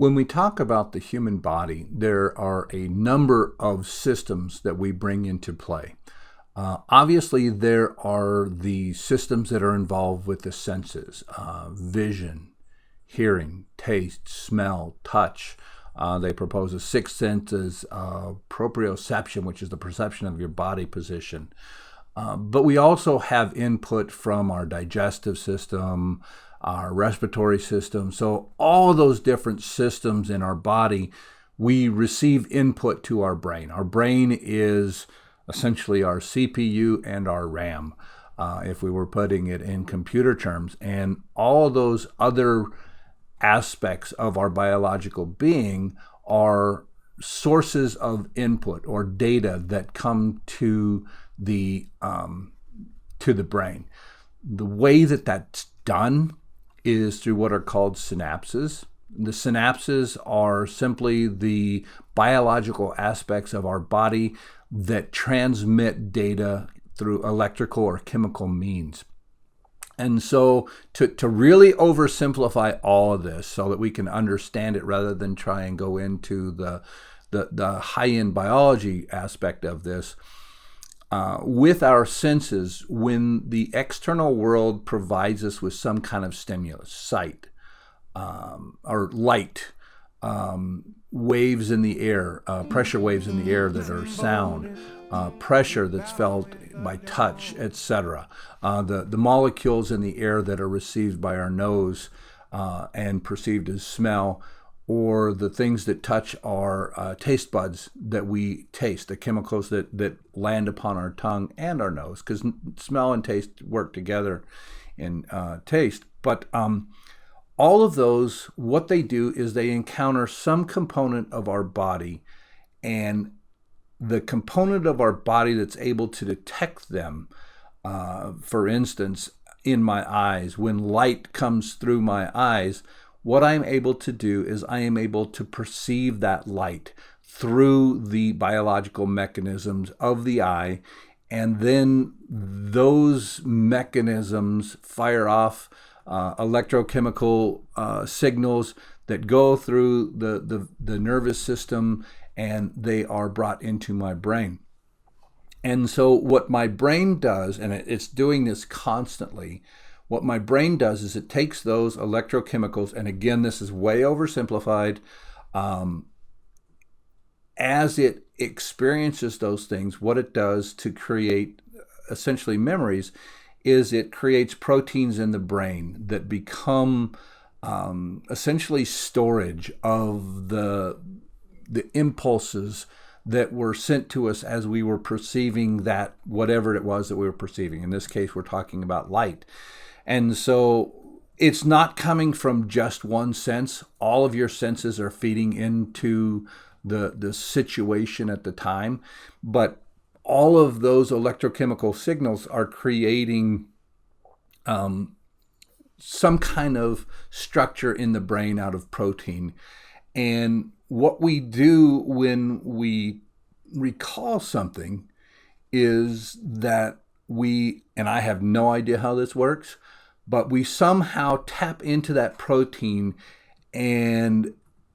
When we talk about the human body, there are a number of systems that we bring into play. Obviously, there are the systems that are involved with the senses, vision, hearing, taste, smell, touch. They propose a sixth sense as proprioception, which is the perception of your body position. But we also have input from our digestive system, our respiratory system. So all those different systems in our body, we receive input to our brain. Our brain is essentially our CPU and our RAM, if we were putting it in computer terms. And all those other aspects of our biological being are sources of input or data that come to the brain. The way that that's done is through what are called synapses. The synapses are simply the biological aspects of our body that transmit data through electrical or chemical means. And so to really oversimplify all of this so that we can understand it rather than try and go into the high-end biology aspect of this, with our senses, when the external world provides us with some kind of stimulus, sight, or light, waves in the air, pressure waves in the air that are sound, pressure that's felt by touch, etc. The molecules in the air that are received by our nose and perceived as smell, or the things that touch our taste buds that we taste, the chemicals that land upon our tongue and our nose, because smell and taste work together in taste. But all of those, what they do is they encounter some component of our body, and the component of our body that's able to detect them, for instance, in my eyes, when light comes through my eyes, what I'm able to do is I am able to perceive that light through the biological mechanisms of the eye, and then those mechanisms fire off electrochemical signals that go through the nervous system, and they are brought into my brain. And so what my brain does, and it's doing this constantly, what my brain does is it takes those electrochemicals, and again, this is way oversimplified, as it experiences those things, what it does to create essentially memories is it creates proteins in the brain that become essentially storage of the impulses that were sent to us as we were perceiving that, whatever it was that we were perceiving. In this case, we're talking about light. And so it's not coming from just one sense. All of your senses are feeding into the situation at the time, but all of those electrochemical signals are creating some kind of structure in the brain out of protein. And what we do when we recall something is that and I have no idea how this works, but we somehow tap into that protein and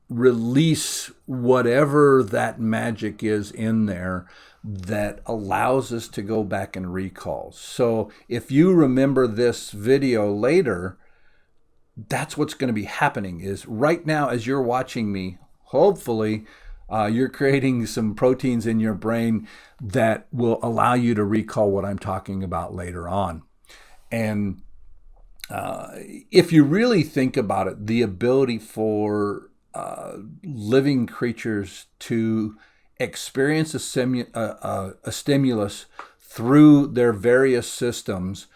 release whatever that magic is in there that allows us to go back and recall. So if you remember this video later, that's what's going to be happening is right now as you're watching me, hopefully you're creating some proteins in your brain that will allow you to recall what I'm talking about later on. And if you really think about it, the ability for living creatures to experience a stimulus through their various systems,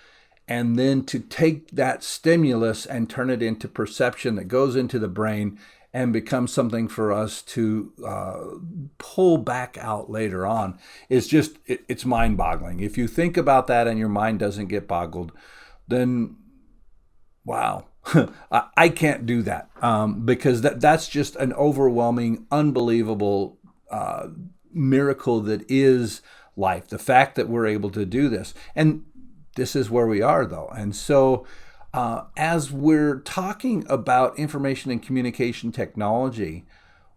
and then to take that stimulus and turn it into perception that goes into the brain and becomes something for us to pull back out later on, is just, it's mind-boggling. If you think about that and your mind doesn't get boggled, then wow. I can't do that because that's just an overwhelming, unbelievable miracle that is life. The fact that we're able to do this. And this is where we are, though. And so As we're talking about information and communication technology,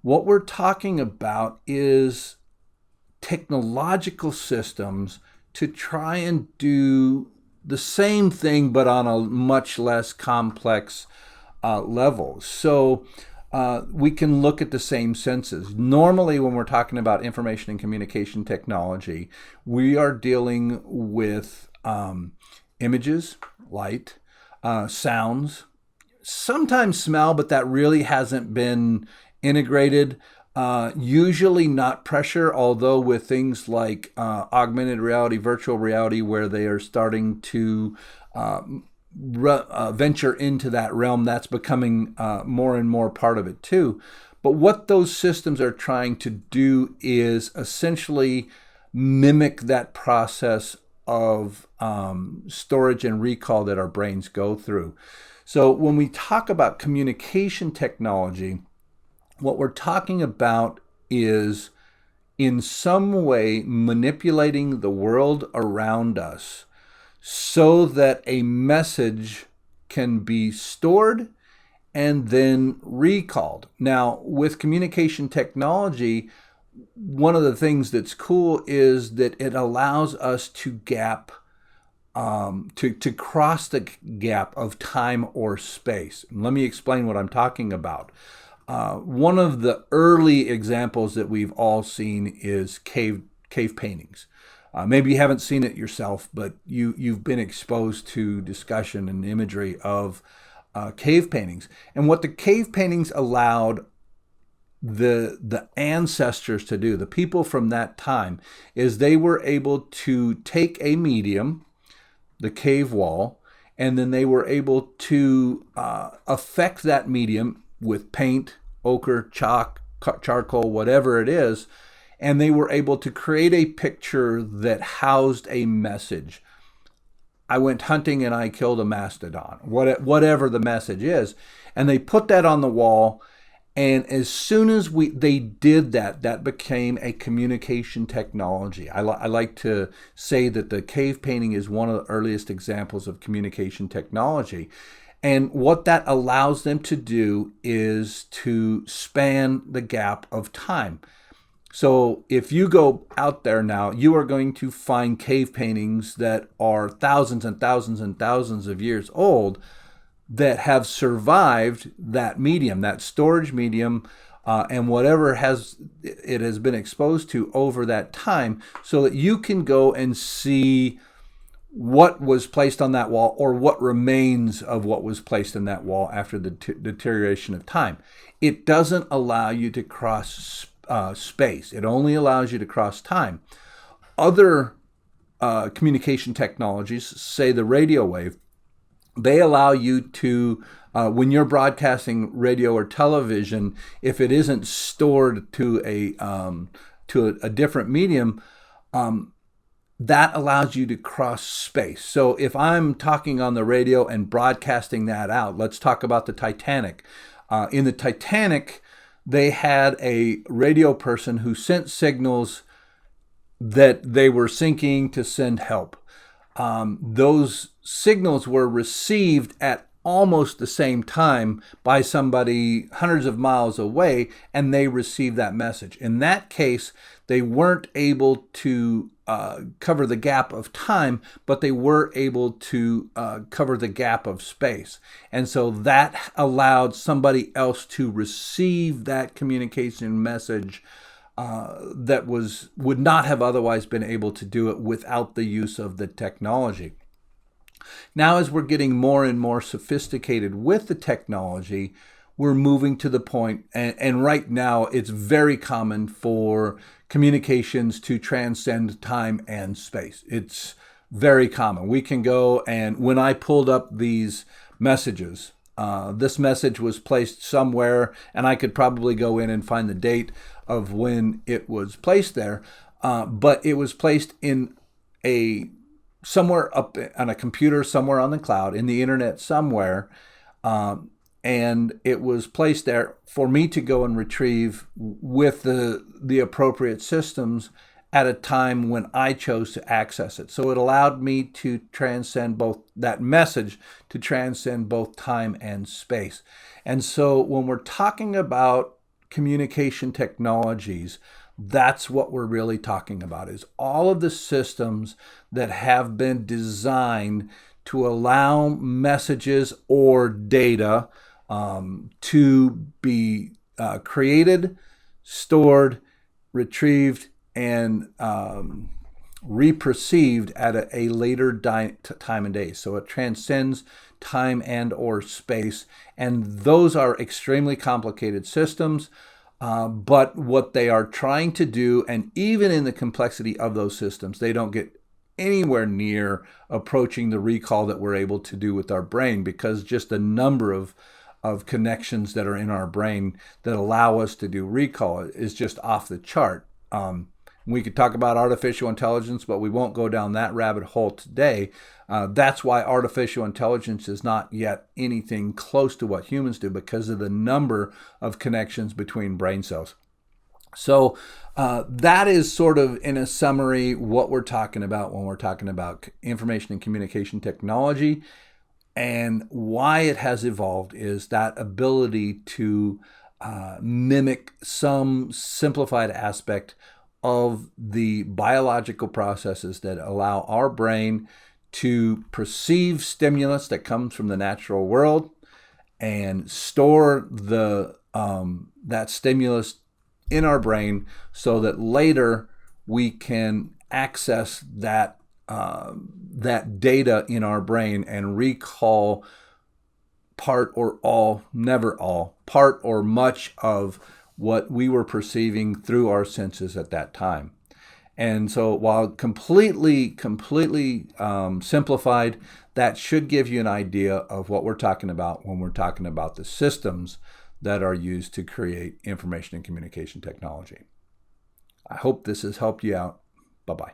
what we're talking about is technological systems to try and do the same thing, but on a much less complex level. So we can look at the same senses. Normally, when we're talking about information and communication technology, we are dealing with images, light, sounds, sometimes smell, but that really hasn't been integrated. Usually not pressure, although with things like augmented reality, virtual reality, where they are starting to venture into that realm, that's becoming more and more part of it too. But what those systems are trying to do is essentially mimic that process of storage and recall that our brains go through. So when we talk about communication technology, what we're talking about is in some way manipulating the world around us so that a message can be stored and then recalled. Now, with communication technology, one of the things that's cool is that it allows us to cross the gap of time or space. And let me explain what I'm talking about. One of the early examples that we've all seen is cave paintings. Maybe you haven't seen it yourself, but you've been exposed to discussion and imagery of cave paintings. And what the cave paintings allowed the ancestors to do, the people from that time, is they were able to take a medium, the cave wall, and then they were able to affect that medium with paint, ochre, chalk, charcoal, whatever it is, and they were able to create a picture that housed a message. I went hunting and I killed a mastodon, whatever the message is, and they put that on the wall. And as soon as they did that, that became a communication technology. I like to say that the cave painting is one of the earliest examples of communication technology. And what that allows them to do is to span the gap of time. So if you go out there now, you are going to find cave paintings that are thousands and thousands and thousands of years old that have survived that medium, that storage medium, and whatever it has been exposed to over that time, so that you can go and see what was placed on that wall or what remains of what was placed in that wall after the deterioration of time. It doesn't allow you to cross space. It only allows you to cross time. Other communication technologies, say the radio wave, they allow you to, when you're broadcasting radio or television, if it isn't stored to a different medium, that allows you to cross space. So if I'm talking on the radio and broadcasting that out, let's talk about the Titanic. In the Titanic, they had a radio person who sent signals that they were sinking to send help. Those signals were received at almost the same time by somebody hundreds of miles away, and they received that message. In that case, they weren't able to cover the gap of time, but they were able to cover the gap of space. And so that allowed somebody else to receive that communication message that would not have otherwise been able to do it without the use of the technology. Now, as we're getting more and more sophisticated with the technology, we're moving to the point, and right now it's very common for communications to transcend time and space. It's very common. We can go, and when I pulled up these messages, this message was placed somewhere, and I could probably go in and find the date of when it was placed there, but it was placed in somewhere up on a computer, somewhere on the cloud, in the internet somewhere, and it was placed there for me to go and retrieve with the appropriate systems at a time when I chose to access it. So it allowed me to transcend both that message, to transcend both time and space. And so when we're talking about communication technologies, that's what we're really talking about, is all of the systems that have been designed to allow messages or data to be created, stored, retrieved, and reperceived at a later time and day. So it transcends time and or space. And those are extremely complicated systems. But what they are trying to do, and even in the complexity of those systems, they don't get anywhere near approaching the recall that we're able to do with our brain, because just the number of connections that are in our brain that allow us to do recall is just off the chart. We could talk about artificial intelligence, but we won't go down that rabbit hole today. That's why artificial intelligence is not yet anything close to what humans do, because of the number of connections between brain cells. So that is sort of, in a summary, what we're talking about when we're talking about information and communication technology. And why it has evolved is that ability to mimic some simplified aspect of the biological processes that allow our brain to perceive stimulus that comes from the natural world and store that stimulus in our brain, so that later we can access that data in our brain and recall part or all, never all, part or much of what we were perceiving through our senses at that time. And so while completely simplified, that should give you an idea of what we're talking about when we're talking about the systems that are used to create information and communication technology. I hope this has helped you out. Bye-bye.